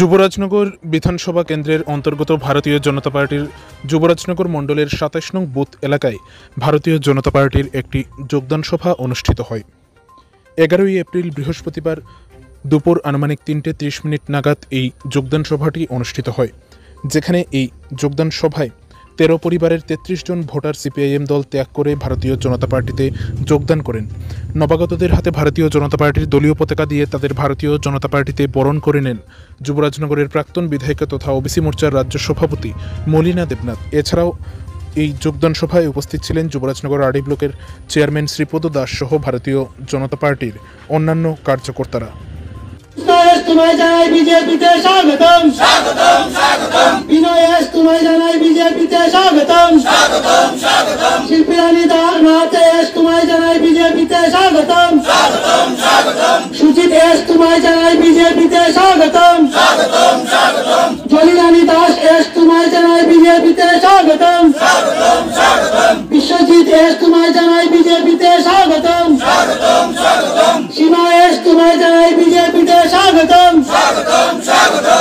যুবরাজনগর বিধানসভা কেন্দ্রের অন্তর্গত ভারতীয় জনতা পার্টির যুবরাজনগর মণ্ডলের ২৭ নং বুথ এলাকায় ভারতীয় জনতা পার্টির একটি যোগদান সভা অনুষ্ঠিত হয়। ১১ই এপ্রিল বৃহস্পতিবার দুপুর আনুমানিক ৩:৩০ নাগাদ এই যোগদান সভাটি অনুষ্ঠিত হয়, যেখানে এই যোগদান সভায় ১৩ পরিবারের ৩৩ জন ভোটার সিপিআইএম দল ত্যাগ করে ভারতীয় জনতা পার্টিতে যোগদান করেন। নবাগতদের হাতে ভারতীয় জনতা পার্টির দলীয় পতাকা দিয়ে তাদের ভারতীয় জনতা পার্টিতে বরণ করে নেন যুবরাজনগরের প্রাক্তন বিধায়িকা তথা ওবিসি মোর্চার রাজ্য সভাপতি মলিনা দেবনাথ। এছাড়াও এই যোগদান সভায় উপস্থিত ছিলেন যুবরাজনগর আরডি ব্লকের চেয়ারম্যান শ্রীপদ দাস সহ ভারতীয় জনতা পার্টির অন্যান্য কার্যকর্তারা। तुम्हें जानाई बीजेपी ते स्वागतम स्वागतम स्वागतम विनयेश तुम्हें जानाई बीजेपी ते स्वागतम स्वागतम स्वागतम शिल्पी रानी नाथेश तुम्हें जानाई बीजेपी ते स्वागतम स्वागतम स्वागतम सुचित एस तुम्हें जानाई बीजेपी ते स्वागतम स्वागतम स्वागतम जोली रानी दास एस तुम्हें जानाई बीजेपी ते स्वागतम स्वागतम स्वागतम विश्वजीत एस तुम्हें जानाई बीजेपी ते स्वागतम स्वागतम स्वागतम सीमा एस तुम्हें जानाई बीजेपी ते स्वागतम स्वागतम स्वागतम।